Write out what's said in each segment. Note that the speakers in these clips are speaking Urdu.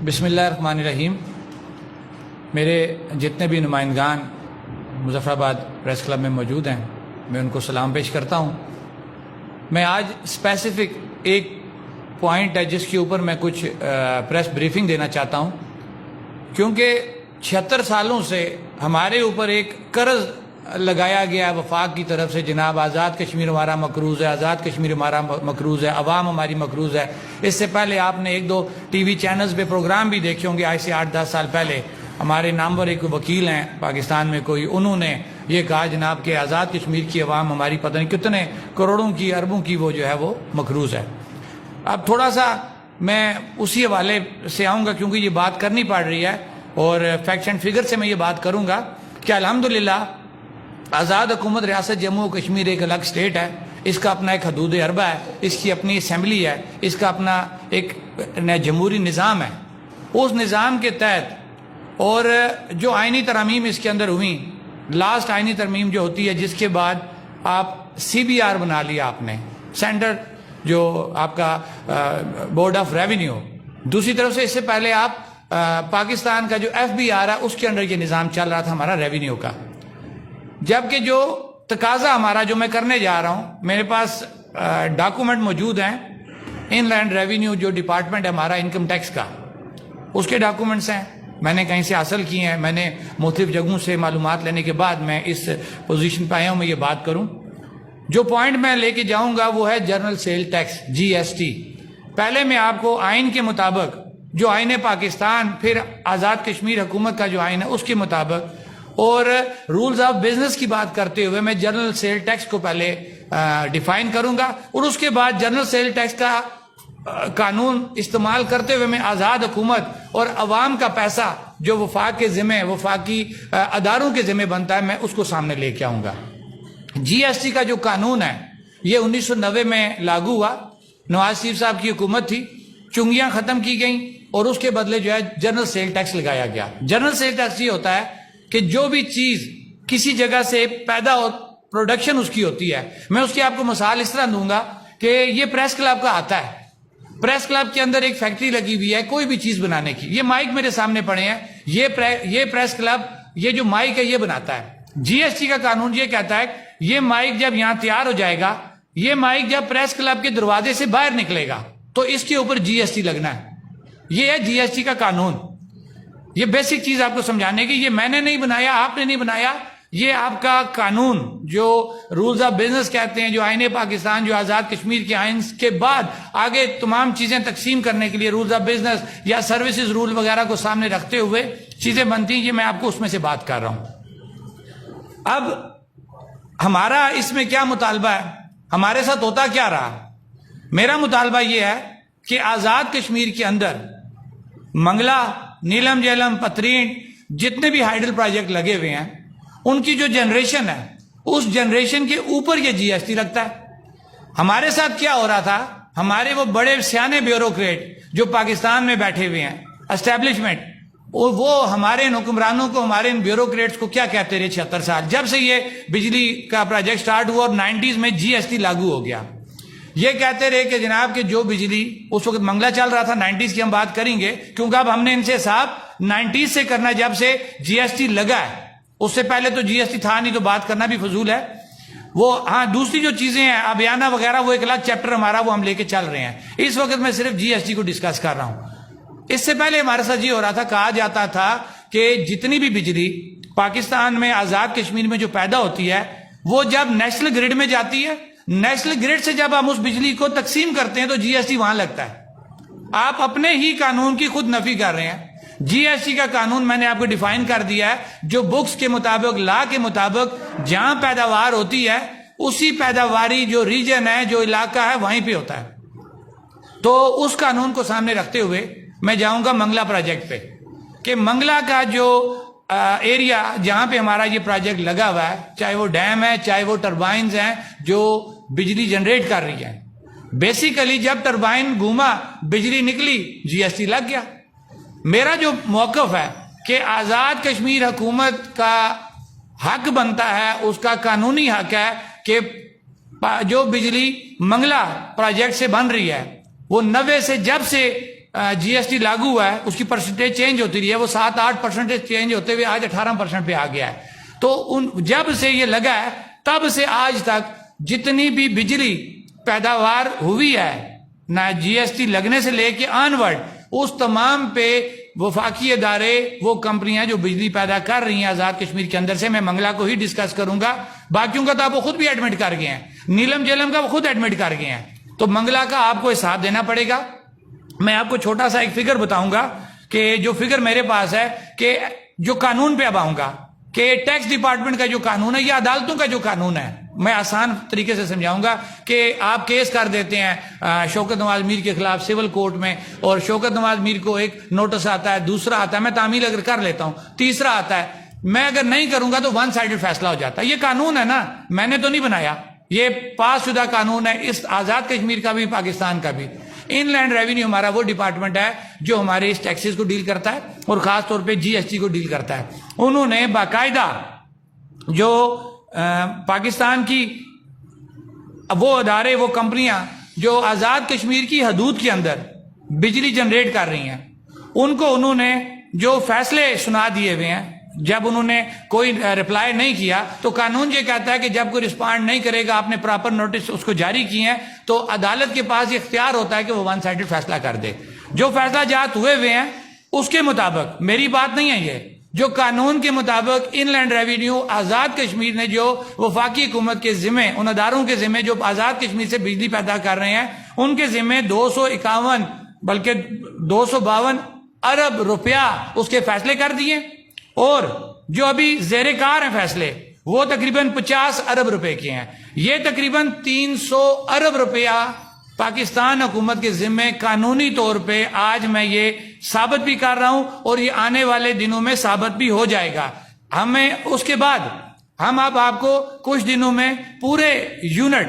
بسم اللہ الرحمن الرحیم. میرے جتنے بھی نمائندگان مظفر آباد پریس کلب میں موجود ہیں میں ان کو سلام پیش کرتا ہوں. میں آج اسپیسیفک ایک پوائنٹ ہے جس کے اوپر میں کچھ پریس بریفنگ دینا چاہتا ہوں، کیونکہ 76 سالوں سے ہمارے اوپر ایک قرض لگایا گیا ہے وفاق کی طرف سے. جناب آزاد کشمیر ہمارا مقروض ہے، آزاد کشمیر ہمارا مقروض ہے، عوام ہماری مقروض ہے. اس سے پہلے آپ نے ایک دو ٹی وی چینلز پہ پروگرام بھی دیکھے ہوں گے. آج سے 8-10 سال پہلے ہمارے نامور ایک وکیل ہیں پاکستان میں کوئی، انہوں نے یہ کہا جناب کہ آزاد کشمیر کی عوام ہماری پتہ نہیں کتنے کروڑوں کی اربوں کی وہ جو ہے وہ مقروض ہے. اب تھوڑا سا میں اسی حوالے سے آؤں گا کیونکہ یہ بات کرنی پڑ رہی ہے، اور فیکٹس اینڈ فگر سے میں یہ بات کروں گا کہ الحمدللہ آزاد حکومت ریاست جموں و کشمیر ایک الگ سٹیٹ ہے. اس کا اپنا ایک حدود اربہ ہے، اس کی اپنی اسمبلی ہے، اس کا اپنا ایک جمہوری نظام ہے. اس نظام کے تحت اور جو آئینی ترامیم اس کے اندر ہوئیں، لاسٹ آئینی ترمیم جو ہوتی ہے جس کے بعد آپ سی بی آر بنا لیا آپ نے، سینٹر جو آپ کا بورڈ آف ریونیو. دوسری طرف سے اس سے پہلے آپ پاکستان کا جو ایف بی آر ہے اس کے اندر یہ نظام چل رہا تھا ہمارا ریونیو کا. جبکہ جو تقاضا ہمارا جو میں کرنے جا رہا ہوں، میرے پاس ڈاکومنٹ موجود ہیں. ان لینڈ ریونیو جو ڈپارٹمنٹ ہے ہمارا انکم ٹیکس کا، اس کے ڈاکومنٹس ہیں، میں نے کہیں سے حاصل کیے ہیں. میں نے مختلف جگہوں سے معلومات لینے کے بعد میں اس پوزیشن پہ آیا ہوں میں یہ بات کروں. جو پوائنٹ میں لے کے جاؤں گا وہ ہے general cell tax G S T. پہلے میں آپ کو آئین کے مطابق جو آئین پاکستان، پھر آزاد کشمیر حکومت کا جو آئین ہے اس کے مطابق اور رولز آف بزنس کی بات کرتے ہوئے میں جنرل سیل ٹیکس کو پہلے ڈیفائن کروں گا، اور اس کے بعد جنرل سیل ٹیکس کا قانون استعمال کرتے ہوئے میں آزاد حکومت اور عوام کا پیسہ جو وفاق کے ذمہ وفاقی اداروں کے ذمہ بنتا ہے میں اس کو سامنے لے کے آؤں گا. جی ایس ٹی کا جو قانون ہے یہ 1990 میں لاگو ہوا. نواز شریف صاحب کی حکومت تھی، چنگیاں ختم کی گئیں اور اس کے بدلے جو ہے جنرل سیل ٹیکس لگایا گیا. جنرل سیل ٹیکس یہ ہوتا ہے کہ جو بھی چیز کسی جگہ سے پیدا اور پروڈکشن اس کی ہوتی ہے، میں اس کی آپ کو مثال اس طرح دوں گا کہ یہ پریس کلب کا آتا ہے. پریس کلب کے اندر ایک فیکٹری لگی ہوئی ہے کوئی بھی چیز بنانے کی. یہ مائک میرے سامنے پڑے ہیں، یہ پریس کلب یہ جو مائک ہے یہ بناتا ہے. جی ایس ٹی کا قانون یہ کہتا ہے یہ مائک جب یہاں تیار ہو جائے گا، یہ مائک جب پریس کلب کے دروازے سے باہر نکلے گا تو اس کے اوپر جی ایس ٹی لگنا ہے. یہ ہے جی ایس ٹی کا قانون. یہ بیسک چیز آپ کو سمجھانے کی، یہ میں نے نہیں بنایا، آپ نے نہیں بنایا، یہ آپ کا قانون جو رولز آف بزنس کہتے ہیں، جو آئین پاکستان جو آزاد کشمیر کے آئین کے بعد آگے تمام چیزیں تقسیم کرنے کے لیے رولز آف بزنس یا سروسز رول وغیرہ کو سامنے رکھتے ہوئے چیزیں بنتی ہیں، یہ میں آپ کو اس میں سے بات کر رہا ہوں. اب ہمارا اس میں کیا مطالبہ ہے، ہمارے ساتھ ہوتا کیا رہا؟ میرا مطالبہ یہ ہے کہ آزاد کشمیر کے اندر منگلا، نیلم جیلم، پترین، جتنے بھی ہائیڈل پروجیکٹ لگے ہوئے ہیں ان کی جو جنریشن ہے اس جنریشن کے اوپر یہ جی ایس ٹی لگتا ہے. ہمارے ساتھ کیا ہو رہا تھا، ہمارے وہ بڑے سیانے بیوروکریٹ جو پاکستان میں بیٹھے ہوئے ہیں اسٹیبلشمنٹ، وہ ہمارے حکمرانوں کو، ہمارے ان بیوروکریٹس کو کیا کہتے رہے 76 سال جب سے یہ بجلی کا پروجیکٹ سٹارٹ ہوا اور 90s میں جی ایس ٹی لاگو ہو گیا. یہ کہتے رہے کہ جناب کہ جو بجلی اس وقت منگلا چل رہا تھا، 90s کی ہم بات کریں گے کیونکہ اب ہم نے ان سے صاحب 90s سے کرنا، جب سے جی ایس ٹی لگا ہے. اس سے پہلے تو جی ایس ٹی تھا نہیں تو بات کرنا بھی فضول ہے. وہ ہاں دوسری جو چیزیں ہیں ابیانہ وغیرہ وہ ایک الگ چیپٹر ہمارا وہ ہم لے کے چل رہے ہیں. اس وقت میں صرف جی ایس ٹی کو ڈسکس کر رہا ہوں. اس سے پہلے ہمارے ساتھ یہ ہو رہا تھا، کہا جاتا تھا کہ جتنی بھی بجلی پاکستان میں آزاد کشمیر میں جو پیدا ہوتی ہے وہ جب نیشنل گریڈ میں جاتی ہے، نیشنل گریڈ سے جب ہم اس بجلی کو تقسیم کرتے ہیں تو جی ایس ٹی وہاں لگتا ہے. آپ اپنے ہی قانون کی خود نفی کر رہے ہیں. جی ایس ٹی کا قانون میں نے آپ کو ڈیفائن کر دیا ہے، جو بکس کے مطابق، لا کے مطابق جہاں پیداوار ہوتی ہے اسی پیداواری جو ریجن ہے، جو علاقہ ہے وہیں پہ ہوتا ہے. تو اس قانون کو سامنے رکھتے ہوئے میں جاؤں گا منگلا پروجیکٹ پہ کہ منگلا کا جو ایریا جہاں پہ ہمارا یہ پروجیکٹ لگا ہوا ہے، چاہے وہ ڈیم ہے، چاہے وہ ٹربائنز ہیں جو بجلی جنریٹ کر رہی ہیں، بیسیکلی جب ٹربائن گھوما بجلی نکلی جی ایس ٹی لگ گیا. میرا جو موقف ہے کہ آزاد کشمیر حکومت کا حق بنتا ہے، اس کا قانونی حق ہے کہ جو بجلی منگلا پروجیکٹ سے بن رہی ہے وہ 90 سے جب سے جی ایس ٹی لاگو ہوا ہے اس کی پرسنٹیج چینج ہوتی رہی ہے، وہ 7-8% چینج ہوتے ہوئے آج 18% پہ آ گیا ہے. تو جب سے یہ لگا ہے تب سے آج تک جتنی بھی بجلی پیداوار ہوئی ہے نہ جی ایس ٹی لگنے سے لے کے آنورڈ، اس تمام پہ وفاقی ادارے وہ کمپنیاں جو بجلی پیدا کر رہی ہیں آزاد کشمیر کے اندر سے، میں منگلا کو ہی ڈسکس کروں گا، باقیوں کا تو آپ وہ خود بھی ایڈمٹ کر گئے ہیں، نیلم جیلم کا وہ خود ایڈمٹ کر گئے ہیں، تو منگلا کا آپ کو حساب دینا پڑے گا. میں آپ کو چھوٹا سا ایک فگر بتاؤں گا کہ جو فگر میرے پاس ہے کہ جو قانون پہ اب آؤں گا کہ ٹیکس ڈپارٹمنٹ کا جو قانون ہے یہ عدالتوں کا جو قانون ہے، میں آسان طریقے سے سمجھاؤں گا کہ آپ کیس کر دیتے ہیں شوکت نواز میر کے خلاف سول کورٹ میں، اور شوکت نواز میر کو ایک نوٹس آتا ہے، دوسرا آتا ہے، میں تعمیل اگر کر لیتا ہوں، تیسرا آتا ہے، میں اگر نہیں کروں گا تو ون سائیڈڈ فیصلہ ہو جاتا ہے. یہ قانون ہے نا، میں نے تو نہیں بنایا، یہ پاس شدہ قانون ہے، اس آزاد کشمیر کا بھی پاکستان کا بھی. ان لینڈ ریونیو ہمارا وہ ڈپارٹمنٹ ہے جو ہمارے اس ٹیکسز کو ڈیل کرتا ہے اور خاص طور پہ جی ایس ٹی کو ڈیل کرتا ہے. انہوں نے باقاعدہ جو پاکستان کی وہ ادارے، وہ کمپنیاں جو آزاد کشمیر کی حدود کے اندر بجلی جنریٹ کر رہی ہیں، ان کو انہوں نے جو فیصلے سنا دیے ہوئے ہیں، جب انہوں نے کوئی رپلائی نہیں کیا تو قانون یہ کہتا ہے کہ جب کوئی رسپانڈ نہیں کرے گا، آپ نے پراپر نوٹس اس کو جاری کیے ہیں، تو عدالت کے پاس یہ اختیار ہوتا ہے کہ وہ ون سائیڈڈ فیصلہ کر دے. جو فیصلہ جات ہوئے ہوئے ہیں اس کے مطابق، میری بات نہیں ہے، یہ جو قانون کے مطابق ان لینڈ ریونیو آزاد کشمیر نے جو وفاقی حکومت کے ذمے، ان اداروں کے ذمے جو آزاد کشمیر سے بجلی پیدا کر رہے ہیں، ان کے ذمے 251 بلکہ 252 ارب روپیہ اس کے فیصلے کر دیے، اور جو ابھی زیر کار ہیں فیصلے وہ تقریباً 50 ارب روپے کے ہیں. یہ تقریباً 300 ارب روپیہ پاکستان حکومت کے ذمے قانونی طور پہ آج میں یہ ثابت بھی کر رہا ہوں، اور یہ آنے والے دنوں میں ثابت بھی ہو جائے گا. ہمیں اس کے بعد ہم اب آپ کو کچھ دنوں میں پورے یونٹ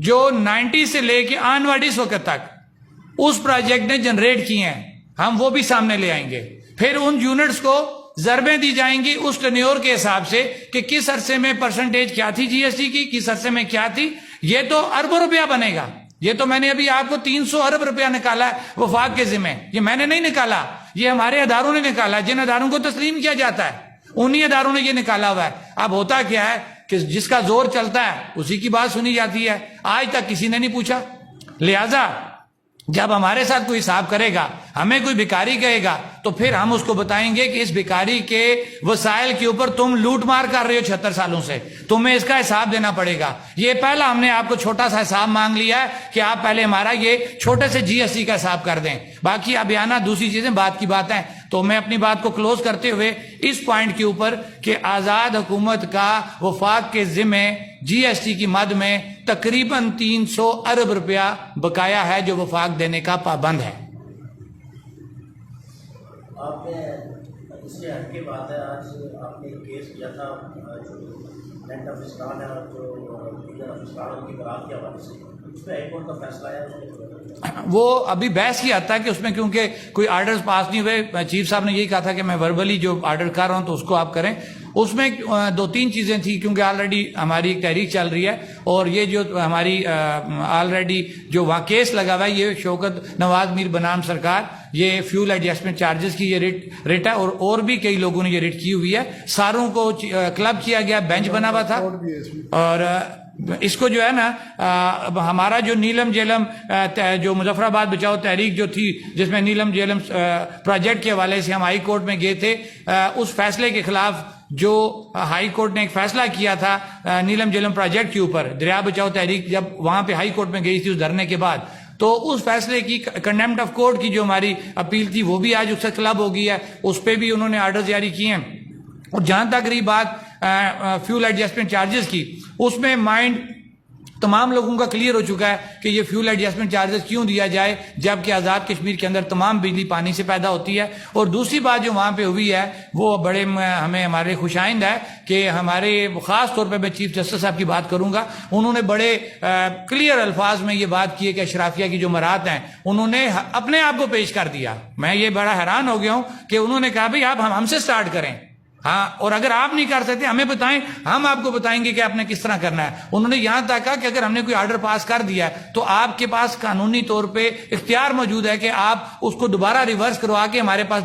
جو 90 سے لے کے آنورڈ اس وقت تک اس پروجیکٹ نے جنریٹ کیے ہیں، ہم وہ بھی سامنے لے آئیں گے. پھر ان یونٹس کو ضربیں دی جائیں گی اس ٹینیور کے حساب سے کہ کس عرصے میں پرسنٹیج کیا تھی جی ایس ٹی کی، کس عرصے میں کیا تھی. یہ تو اربوں روپیہ بنے گا. یہ تو میں نے ابھی آپ کو 300 ارب روپیہ نکالا ہے وفاق کے ذمہ، یہ میں نے نہیں نکالا، یہ ہمارے اداروں نے نکالا، جن اداروں کو تسلیم کیا جاتا ہے انہی اداروں نے یہ نکالا ہوا ہے. اب ہوتا کیا ہے کہ جس کا زور چلتا ہے اسی کی بات سنی جاتی ہے. آج تک کسی نے نہیں پوچھا. لہذا جب ہمارے ساتھ کوئی حساب کرے گا، ہمیں کوئی بھکاری کہے گا، تو پھر ہم اس کو بتائیں گے کہ اس بھکاری کے وسائل کے اوپر تم لوٹ مار کر رہے ہو 76 سالوں سے، تمہیں اس کا حساب دینا پڑے گا. یہ پہلا ہم نے آپ کو چھوٹا سا حساب مانگ لیا ہے کہ آپ پہلے ہمارا یہ چھوٹے سے جی ایس ٹی کا حساب کر دیں، باقی ابیانہ دوسری چیزیں بات کی بات ہیں. تو میں اپنی بات کو کلوز کرتے ہوئے اس پوائنٹ کے اوپر کہ آزاد حکومت کا وفاق کے ذمے جی ایس ٹی کی مد میں تقریباً 300 ارب روپیہ بقایا ہے جو وفاق دینے کا پابند ہے. آپ نے اس سے ہٹ کے بات ہے، آج آپ نے کیس کیا تھا جو لینڈ افسران ہے اور جو دیگر افسران کی برات کے حوالے سے، اس میں ہائی کورٹ کا فیصلہ آیا، اس میں وہ ابھی بحث کی آتا ہے کہ اس میں کیونکہ کوئی آرڈرز پاس نہیں ہوئے، چیف صاحب نے یہی کہا تھا کہ میں وربلی جو آرڈر کر رہا ہوں تو اس کو آپ کریں. اس میں 2-3 چیزیں تھیں کیونکہ آلریڈی ہماری ایک تحریک چل رہی ہے، اور یہ جو ہماری آلریڈی جو وہاں کیس لگا ہوا ہے یہ شوکت نواز میر بنام سرکار، یہ فیول ایڈجسٹمنٹ چارجز کی یہ ریٹ ہے، اور بھی کئی لوگوں نے یہ ریٹ کی ہوئی ہے. ساروں کو کلب کیا گیا، بینچ بنا ہوا تھا، اور اس کو جو ہے نا ہمارا جو نیلم جیلم جو مظفر آباد بچاؤ تحریک جو تھی جس میں نیلم جیلم پروجیکٹ کے حوالے سے ہم ہائی کورٹ میں گئے تھے، اس فیصلے کے خلاف جو ہائی کورٹ نے ایک فیصلہ کیا تھا نیلم جیلم پروجیکٹ کے اوپر، دریا بچاؤ تحریک جب وہاں پہ ہائی کورٹ میں گئی تھی اس دھرنے کے بعد، تو اس فیصلے کی کنڈیمٹ آف کورٹ کی جو ہماری اپیل تھی وہ بھی آج اس سے کلب ہو گئی ہے، اس پہ بھی انہوں نے آرڈر جاری کیے ہیں. اور جہاں تک رہی بات فیول ایڈجسٹمنٹ چارجز کی، اس میں مائنڈ تمام لوگوں کا کلیئر ہو چکا ہے کہ یہ فیول ایڈجسٹمنٹ چارجز کیوں دیا جائے جبکہ آزاد کشمیر کے اندر تمام بجلی پانی سے پیدا ہوتی ہے. اور دوسری بات جو وہاں پہ ہوئی ہے وہ بڑے ہمیں ہمارے خوش آئند ہے کہ ہمارے خاص طور پہ میں چیف جسٹس صاحب کی بات کروں گا، انہوں نے بڑے کلیئر الفاظ میں یہ بات کی ہے کہ اشرافیہ کی جو مراد ہیں انہوں نے اپنے آپ کو پیش کر دیا. میں یہ بڑا حیران ہو گیا ہوں کہ انہوں نے کہا بھائی آپ ہم سے سٹارٹ کریں، ہاں، اور اگر آپ نہیں کر سکتے ہمیں بتائیں، ہم آپ کو بتائیں گے کہ آپ نے کس طرح کرنا ہے. انہوں نے یہاں تک کہا کہ اگر ہم نے کوئی آرڈر پاس کر دیا ہے تو آپ کے پاس قانونی طور پہ اختیار موجود ہے کہ آپ اس کو دوبارہ ریورس کروا کے ہمارے پاس